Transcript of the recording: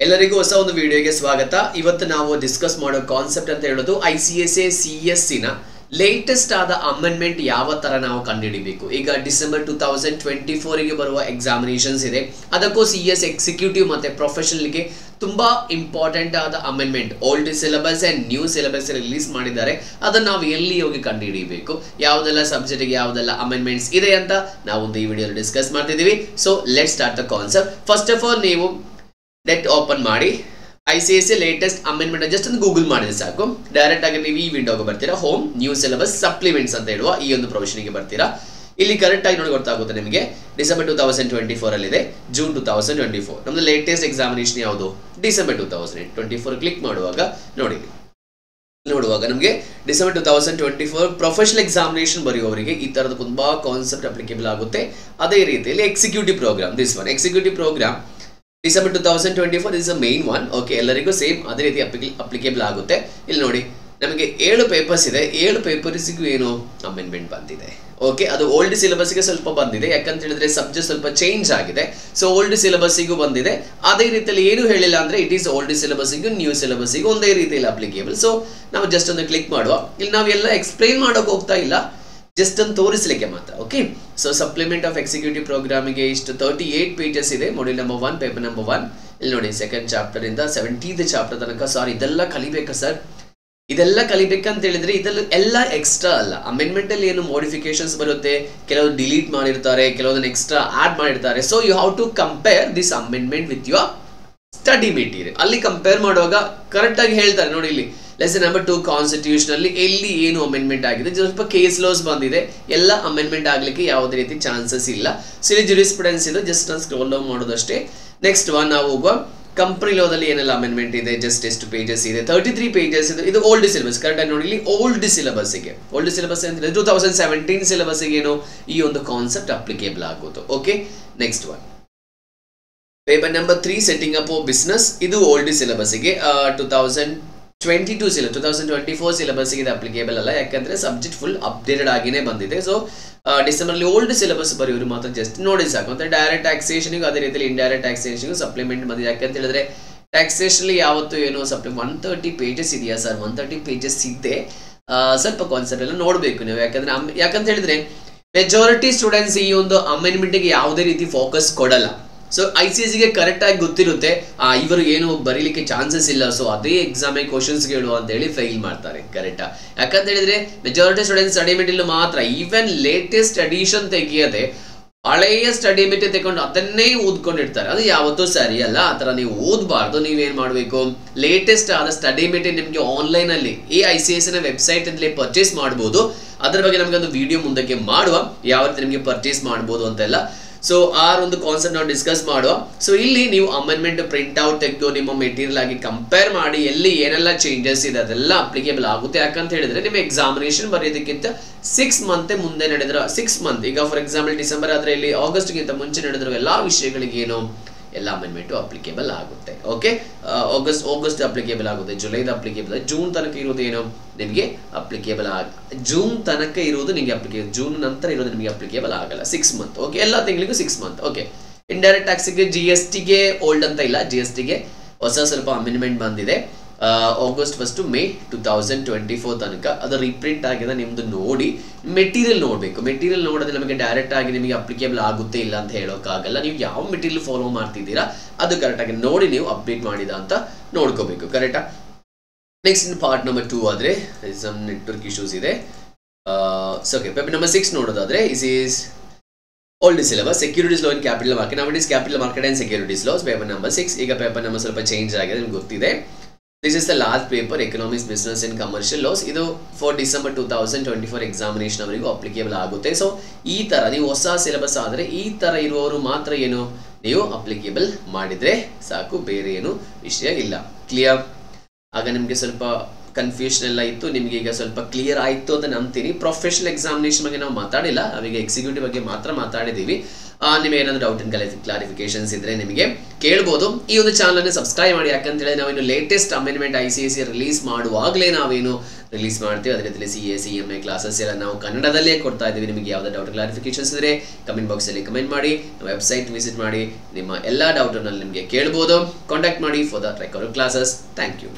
ಎಲ್ಲರಿಗೂ ಹೊಸ ಒಂದು ವಿಡಿಯೋಗೆ ಸ್ವಾಗತ. ಇವತ್ತು ನಾವು ಡಿಸ್ಕಸ್ ಮಾಡೋ ಕಾನ್ಸೆಪ್ಟ್ ಅಂತ ಹೇಳೋದು ICSA CS ನ ಲೇಟೆಸ್ಟ್ ಆದ ಅಮೆಂಡ್ಮೆಂಟ್ ಯಾವ ತರ ನಾವು ಕಂಡುಹಿಡಿಬೇಕು. ಈಗ ಡಿಸೆಂಬರ್ 2024 ಗೆ ಬರುವ ಎಕ್ಸಾಮಿನೇಷನ್ಸ್ ಇದೆ. ಅದಕ್ಕೂ CS ಎಕ್ಸಿಕ್ಯೂಟಿವ್ ಮತ್ತೆ ಪ್ರೊಫೆಷನಲ್ ಗೆ ತುಂಬಾ ಇಂಪಾರ್ಟೆಂಟ್ ಆದ amendment old syllabus and new syllabus release ಮಾಡಿದ್ದಾರೆ. ಅದನ್ನ ನಾವು ಎಲ್ಲಿ ಹೋಗಿ ಕಂಡುಹಿಡಿಯಬೇಕು, ಯಾವುದೆಲ್ಲ ಸಬ್ಜೆಕ್ಟ್ ಗೆ ಯಾವುದೆಲ್ಲ ಅಮೆಂಡ್ಮೆಂಟ್ಸ್ ಇದೆ ಅಂತ ನಾವು ಒಂದು ಈ ವಿಡಿಯೋದಲ್ಲಿ ಡಿಸ್ಕಸ್ ಮಾಡ್ತಿದ್ದೀವಿ. So let's start the concept. First of all ನೀವು ನೆಟ್ ಓಪನ್ ಮಾಡಿ ICSA ಲೇಟೆಸ್ಟ್ ಅಮೆಂಡ್ಮೆಂಟ್ ಜಸ್ಟ್ ಒಂದು ಗೂಗಲ್ ಮಾಡಿದ್ರೆ ಸಾಕು. ಡೈರೆಕ್ಟ್ ಆಗಿ ನೀವು ಈ ವಿಂಡೋಗೆ ಬರ್ತೀರಾ. ಹೋಮ್ ನ್ಯೂ ಸಿಲೆಬಸ್ ಸಪ್ಲಿಮೆಂಟ್ಸ್ ಅಂತ ಹೇಳುವ ಈ ಒಂದು ಪ್ರೊವಿಷನ್ಗೆ ಬರ್ತೀರಾ. ಇಲ್ಲಿ ಕರೆಕ್ಟ್ ಆಗಿ ನೋಡಿ ಗೊತ್ತಾಗುತ್ತೆ ನಿಮಗೆ. ಡಿಸೆಂಬರ್ 2024 ಅಲ್ಲಿ ಇದೆ, ಜೂನ್ 2024. ನಮ್ದು ಲೇಟೆಸ್ಟ್ ಎಕ್ಸಾಮಿನೇಷನ್ ಯಾವುದು, ಡಿಸೆಂಬರ್ 2024 ಕ್ಲಿಕ್ ಮಾಡುವಾಗ ನೋಡುವಾಗ ನಮಗೆ ಡಿಸೆಂಬರ್ 2024 ಪ್ರೊಫೆಷನಲ್ ಎಕ್ಸಾಮಿನೇಷನ್ ಬರೆಯುವವರಿಗೆ ಈ ತರದ ತುಂಬಾ ಕಾನ್ಸೆಪ್ಟ್ ಅಪ್ಲಿಕೇಬಲ್ ಆಗುತ್ತೆ. ಅದೇ ರೀತಿಯಲ್ಲಿ executive program, this one executive program December 2024 is a main one. Okay, ಎಲ್ಲರಿಗೂ ಸೇಮ್ ಅದೇ ರೀತಿ ಅಪ್ಲಿಕೇಬಲ್ ಆಗುತ್ತೆ. ಇಲ್ಲಿ ನೋಡಿ ನಮಗೆ 7 ಪೇಪರ್ಸ್ ಇದೆ. 7 ಪೇಪರ್ಸ್ಗೂ ಏನು ಅಮೆಂಡ್ಮೆಂಟ್ ಬಂದಿದೆ. ಓಕೆ, ಅದು ಓಲ್ಡ್ ಸಿಲೆಬಸ್ಗೆ ಸ್ವಲ್ಪ ಬಂದಿದೆ, ಯಾಕಂತ ಹೇಳಿದ್ರೆ ಸಬ್ಜೆಕ್ಟ್ ಸ್ವಲ್ಪ ಚೇಂಜ್ ಆಗಿದೆ. ಸೊ ಓಲ್ಡ್ ಸಿಲೆಬಸ್ಗೂ ಬಂದಿದೆ. ಅದೇ ರೀತಿಯಲ್ಲಿ ಏನು ಹೇಳಿಲ್ಲ ಅಂದ್ರೆ ಇಟ್ ಈಸ್ ಓಲ್ಡ್ ಸಿಲೆಬಸ್ಗೂ ನ್ಯೂ ಸಿಲೆಬಸ್ಗೂ ಒಂದೇ ರೀತಿಯಲ್ಲಿ ಅಪ್ಲಿಕೇಬಲ್. ಸೊ ನಾವು ಜಸ್ಟ್ ಒಂದು ಕ್ಲಿಕ್ ಮಾಡುವ. ಇಲ್ಲಿ ನಾವೆಲ್ಲ ಎಕ್ಸ್ಪ್ಲೈನ್ ಮಾಡೋಕೆ ಹೋಗ್ತಾ ಇಲ್ಲ, ಜಸ್ಟ್ ಒಂದು ತೋರಿಸಲಿಕ್ಕೆ ಮಾತ್ರ. Okay, so supplement of executive ಪ್ರೋಗ್ರಾಮಿಗೆ ಇಷ್ಟು 38 ಪೇಜಸ್ ಇದೆ. Module number 1 paper number 1. ಇಲ್ಲಿ ನೋಡಿ ಸೆಕೆಂಡ್ ಚಾಪ್ಟರ್ ಇಂದ 17th ಚಾಪ್ಟರ್ ತನಕ. ಸಾರಿ, ಇದೆಲ್ಲ ಕಲಿಬೇಕಾ ಸರ್? ಇದೆಲ್ಲ ಕಲಿಬೇಕಂತ ಹೇಳಿದ್ರೆ ಇದೆಲ್ಲ ಎಲ್ಲ ಎಕ್ಸ್ಟ್ರಾ ಅಲ್ಲ. ಅಮೆಂಡ್ಮೆಂಟ್ ಅಲ್ಲಿ ಏನು ಮೋಡಿಫಿಕೇಶನ್ಸ್ ಬರುತ್ತೆ, ಕೆಲವು ಡಿಲೀಟ್ ಮಾಡಿರ್ತಾರೆ, ಕೆಲವೊಂದನ್ನು ಎಕ್ಸ್ಟ್ರಾ ಆಡ್ ಮಾಡಿರ್ತಾರೆ. So you have to compare this amendment with your study material. ಅಲ್ಲಿ ಕಂಪೇರ್ ಮಾಡುವಾಗ ಕರೆಕ್ಟ್ ಆಗಿ ಹೇಳ್ತಾರೆ. ನೋಡಿ ಇಲ್ಲಿ ಲೆಸನ್ ನಂಬರ್ 2 ಕಾನ್ಸ್ಟಿಟ್ಯೂಷನ್ ಅಲ್ಲಿ ಎಲ್ಲಿ ಏನು ಅಮೆಂಡ್ಮೆಂಟ್ ಆಗಿದೆ, ಸ್ವಲ್ಪ ಕೇಸ್ ಲಾಸ್ ಬಂದಿದೆ, ಎಲ್ಲ ಅಮೆಂಡ್ಮೆಂಟ್ ಆಗ್ಲಿಕ್ಕೆ ಯಾವುದೇ ರೀತಿ ಚಾನ್ಸಸ್ ಇಲ್ಲ. ಸೊ ಇಲ್ಲಿ ಜುರಿಸ್ಪ್ರುಡೆನ್ಸ್ ಇದೆ, ಜಸ್ಟ್ ನಾನು ಸ್ಕ್ರೋಲ್ ಡೌನ್ ಮಾಡೋದಷ್ಟೇ. ನೆಕ್ಸ್ಟ್ ಒನ್ ನಾವು ಹೋಗುವ. ಕಂಪನಿ ಲಾದಲ್ಲಿ ಏನೆಲ್ಲ ಅಮೆಂಡ್ಮೆಂಟ್ ಇದೆ, ಜಸ್ಟ್ ಎಷ್ಟು ಪೇಜಸ್ ಇದೆ, 33 ಪೇಜಸ್ ಇದೆ. ಇದು ಓಲ್ಡ್ ಸಿಲೆಬಸ್. ಕರೆಕ್ಟ್ ಆಗಿ ನೋಡಿ, ಇಲ್ಲಿ ಓಲ್ಡ್ ಸಿಲೆಬಸ್ಗೆ ಅಂತ 2017 ಸಿಲೆಬಸ್ಗೆ ಏನು ಈ ಒಂದು ಕಾನ್ಸೆಪ್ಟ್ ಅಪ್ಲಿಕೇಬಲ್ ಆಗೋದು. Okay, next one paper number 3 setting up business. ಇದು ಓಲ್ಡ್ ಸಿಲೆಬಸ್ಗೆ 2024 ಸಿಲೆಬಸ್ಗೆ ಇದು ಅಪ್ಲಿಕೇಬಲ್ ಅಲ್ಲ, ಯಾಕಂದ್ರೆ ಸಬ್ಜೆಕ್ಟ್ ಫುಲ್ ಅಪ್ಡೇಟೆಡ್ ಆಗಿನೇ ಬಂದಿದೆ. ಸೊ ಡಿಸೆಂಬರ್ ಅಲ್ಲಿ ಓಲ್ಡ್ ಸಿಲೆಬಸ್ ಬರೆಯೋರು ಮಾತ್ರ ಜಸ್ಟ್ ನೋಡಿ ಸಾಕು. ಅಂತ ಡೈರೆಕ್ಟ್ ಟ್ಯಾಕ್ಸೇಷನ್ಗೂ ಅದೇ ರೀತಿಯಲ್ಲಿ ಇಂಡೈರೆಕ್ಟ್ ಟ್ಯಾಕ್ಸೇಷನ್ಗೂ ಸಪ್ಲಿಮೆಂಟ್ ಬಂದಿದೆ. ಯಾಕಂತ ಹೇಳಿದ್ರೆ ಟ್ಯಾಕ್ಸೇಷನ್ ಅಲ್ಲಿ ಯಾವತ್ತು ಏನೋ 130 ಪೇಜಸ್ ಇದೆಯಾ ಸರ್? 130 ಪೇಜಸ್ ಇದೆ. ಸ್ವಲ್ಪ ಕಾನ್ಸೆಪ್ಟ್ ಎಲ್ಲ ನೋಡಬೇಕು ನೀವು. ಯಾಕಂತ ಹೇಳಿದ್ರೆ ಮೆಜಾರಿಟಿ ಸ್ಟೂಡೆಂಟ್ಸ್ ಈ ಒಂದು ಅಮೆಂಡ್ಮೆಂಟ್ಗೆ ಯಾವುದೇ ರೀತಿ ಫೋಕಸ್ ಕೊಡಲ್ಲ. ಸೊ ICSಗೆ ಕರೆಕ್ಟ್ ಆಗಿ ಗೊತ್ತಿರುತ್ತೆ ಇವರು ಏನು ಬರೀಲಿಕ್ಕೆ ಚಾನ್ಸಸ್ ಇಲ್ಲ, ಸೊ ಅದೇ ಎಕ್ಸಾಮಿಗೆ ಕ್ವಶನ್ಸ್ ಕೇಳು ಅಂತ ಹೇಳಿ ಫೈಲ್ ಮಾಡ್ತಾರೆ. ಕರೆಕ್ಟಾ? ಯಾಕಂತ ಹೇಳಿದ್ರೆ ಮೆಜಾರಿಟಿ ಸ್ಟೂಡೆಂಟ್ಸ್ ಸ್ಟಡಿ ಮೆಟೀರಿಯಲ್ ಮಾತ್ರ, ಈವನ್ ಲೇಟೆಸ್ಟ್ ಅಡಿಷನ್ ತೆಗಿಯದೆ ಹಳೆಯ ಸ್ಟಡಿ ಮೆಟೀರಿಯಲ್ ತಗೊಂಡು ಅದನ್ನೇ ಓದ್ಕೊಂಡಿರ್ತಾರೆ. ಅದು ಯಾವತ್ತೂ ಸರಿ ಅಲ್ಲ. ಆ ಥರ ನೀವು ಓದಬಾರ್ದು. ನೀವೇನು ಮಾಡಬೇಕು, ಲೇಟೆಸ್ಟ್ ಆದ ಸ್ಟಡಿ ಮೆಟೀರಿಯಲ್ ನಿಮಗೆ ಆನ್ಲೈನ್ ಅಲ್ಲಿ ICSನ ವೆಬ್ಸೈಟ್ ಅಂತಲೇ ಪರ್ಚೇಸ್ ಮಾಡ್ಬೋದು. ಅದರ ಬಗ್ಗೆ ನಮಗೆ ಒಂದು ವಿಡಿಯೋ ಮುಂದಕ್ಕೆ ಮಾಡುವ, ಯಾವ ರೀತಿ ನಿಮಗೆ ಪರ್ಚೇಸ್ ಮಾಡ್ಬೋದು ಅಂತೆಲ್ಲ. ಸೊ ಆ ಒಂದು ಕಾನ್ಸೆಪ್ಟ್ ನಾವು ಡಿಸ್ಕಸ್ ಮಾಡುವ. ಸೊ ಇಲ್ಲಿ ನೀವು ಅಮೆಂಡ್ಮೆಂಟ್ ಪ್ರಿಂಟ್ ಔಟ್ ತೆಗೆದು ನಿಮ್ಮ ಮೆಟೀರಿಯಲ್ ಆಗಿ ಕಂಪೇರ್ ಮಾಡಿ ಎಲ್ಲಿ ಏನೆಲ್ಲ ಚೇಂಜಸ್ ಇದೆ ಅದೆಲ್ಲ ಅಪ್ಲಿಕೇಬಲ್ ಆಗುತ್ತೆ. ಯಾಕಂತ ಹೇಳಿದ್ರೆ ನಿಮ್ಮ ಎಕ್ಸಾಮಿನೇಷನ್ ಬರೆಯೋದಕ್ಕಿಂತ 6 ಮಂತ್ ಮುಂದೆ ನಡೆದಿರೋ 6 ಮಂತ್, ಈಗ ಫಾರ್ ಎಕ್ಸಾಂಪಲ್ ಡಿಸೆಂಬರ್ ಆದ್ರೆ ಇಲ್ಲಿ ಆಗಸ್ಟ್ಗಿಂತ ಮುಂಚೆ ನಡೆದಿರೋ ಎಲ್ಲಾ ವಿಷಯಗಳಿಗೆ ಏನು ಎಲ್ಲ ಅಮೆಂಡ್ಮೆಂಟ್ ಅಪ್ಲಿಕೇಬಲ್ ಆಗುತ್ತೆ. ಓಕೆ, ಆಗಸ್ಟ್ ಅಪ್ಲಿಕೇಬಲ್ ಆಗುತ್ತೆ, ಜುಲೈದ ಅಪ್ಲಿಕೇಬಲ್, ಜೂನ್ ತನಕ ಇರೋದು ಏನು ನಿಮಗೆ ಅಪ್ಲಿಕೇಬಲ್ ಜೂನ್ ತನಕ ಇರುವುದು ನಿಮಗೆ ಅಪ್ಲಿಕೇಬಲ್, ಜೂನ್ ನಂತರ ಇರೋದು ನಿಮಗೆ ಅಪ್ಲಿಕೇಬಲ್ ಆಗಲ್ಲ. 6 ಮಂತ್. ಓಕೆ, ಎಲ್ಲ ತಿಂಗಳಿಗೂ 6 ಮಂತ್. ಓಕೆ, ಇಂಡೈರೆಕ್ಟ್ ಟ್ಯಾಕ್ಸ್ಗೆ GSTಗೆ ಓಲ್ಡ್ ಅಂತ ಇಲ್ಲ, GSTಗೆ ಹೊಸ ಸ್ವಲ್ಪ ಅಮೆಂಡ್ಮೆಂಟ್ ಬಂದಿದೆ. ಆಗಸ್ಟ್ 1 ಮೇ 2024 ತನಕ ಅದು ರೀಪ್ರಿಂಟ್ ಆಗಿದೆ. ನಿಮ್ದು ನೋಡಿ ಮೆಟೀರಿಯಲ್ ನೋಡಬೇಕು. ಮೆಟೀರಿಯಲ್ ನೋಡಿದ್ರೆ ನಮಗೆ ಡೈರೆಕ್ಟ್ ಆಗಿ ನಿಮಗೆ ಅಪ್ಲಿಕೇಬಲ್ ಆಗುತ್ತೆ ಇಲ್ಲ ಅಂತ ಹೇಳೋಕ್ಕಾಗಲ್ಲ. ನೀವು ಯಾವ ಮೆಟೀರಿಯಲ್ ಫಾಲೋ ಮಾಡ್ತಿದ್ದೀರಾ ಅದು ಕರೆಕ್ಟಾಗಿ ನೋಡಿ ನೀವು ಅಪ್ಡೇಟ್ ಮಾಡಿದ ಅಂತ ನೋಡ್ಕೋಬೇಕು. ಕರೆಕ್ಟಾ? ನೆಕ್ಸ್ಟ್ ಪಾರ್ಟ್ ನಂಬರ್ 2 ಆದರೆ ಸಮ್ ನೆಟ್ವರ್ಕ್ ಇಶ್ಯೂಸ್ ಇದೆ. ಓಕೆ, ಪೇಪರ್ ನಂಬರ್ 6 ನೋಡೋದಾದ್ರೆ is is old syllabus securities law in capital market. ನಾವು it is capital market and securities laws paper number 6. ಈಗ ಪೇಪರ್ ನಂಬರ್ ಸ್ವಲ್ಪ ಚೇಂಜ್ ಆಗಿದೆ, ನಿಮ್ಗೆ ಗೊತ್ತಿದೆ. This is the last paper, economics, business and commercial laws. ಇದು for December 2024 examination ಅವರಿಗೂ applicable ಆಗುತ್ತೆ. So ಈ ತರ ನೀವು ಹೊಸ ಸಿಲೆಬಸ್ ಆದರೆ ಈ ತರ ಇರುವವರು ಮಾತ್ರ ಏನು ನೀವು ಅಪ್ಲಿಕೇಬಲ್ ಮಾಡಿದ್ರೆ ಸಾಕು, ಬೇರೆ ಏನು ವಿಷಯ ಇಲ್ಲ. ಕ್ಲಿಯರ್? ಆಗ ನಿಮಗೆ ಸ್ವಲ್ಪ ಕನ್ಫ್ಯೂಷನ್ ಎಲ್ಲ ಇತ್ತು, ನಿಮಗೆ ಈಗ ಸ್ವಲ್ಪ ಕ್ಲಿಯರ್ ಆಯಿತು ಅಂತ ನಂಬ್ತೀನಿ. ಪ್ರೊಫೆಷನಲ್ ಎಕ್ಸಾಮಿನೇಷನ್ ಬಗ್ಗೆ ನಾವು ಮಾತಾಡಿಲ್ಲ, ನಾವೀಗ ಎಕ್ಸಿಕ್ಯೂಟಿವ್ ಬಗ್ಗೆ ಮಾತ್ರ ಮಾತಾಡಿದ್ದೀವಿ. ನಿಮಗೆ ಏನಾದರೂ ಡೌಟ್ ಅಂಡ್ ಕ್ಲಾರಿಫಿಕೇಶನ್ಸ್ ಇದ್ದರೆ ನಿಮಗೆ ಕೇಳ್ಬೋದು. ಈ ಒಂದು ಚಾನಲ್ನ ಸಬ್ಸ್ಕ್ರೈಬ್ ಮಾಡಿ, ಯಾಕಂತೇಳಿ ನಾವೇನು ಲೇಟೆಸ್ಟ್ ಅಮೆಂಡ್ಮೆಂಟ್ ICSE ರಿಲೀಸ್ ಮಾಡುವಾಗಲೇ ನಾವೇನು ರಿಲೀಸ್ ಮಾಡ್ತೀವಿ. ಅದೇ ರೀತಿ CA CMA ಕ್ಲಾಸಸ್ ಎಲ್ಲ ನಾವು ಕನ್ನಡದಲ್ಲೇ ಕೊಡ್ತಾ ಇದ್ದೀವಿ. ನಿಮಗೆ ಯಾವುದೇ ಡೌಟ್ ಕ್ಲಾರಿಫಿಕೇಶನ್ಸ್ ಇದ್ದರೆ ಕಮೆಂಟ್ ಬಾಕ್ಸಲ್ಲಿ ಕಮೆಂಟ್ ಮಾಡಿ, ವೆಬ್ಸೈಟ್ ವಿಸಿಟ್ ಮಾಡಿ, ನಿಮ್ಮ ಎಲ್ಲ ಡೌಟನ್ನು ನಿಮಗೆ ಕೇಳ್ಬೋದು. ಕಾಂಟ್ಯಾಕ್ಟ್ ಮಾಡಿ for the record classes. Thank you.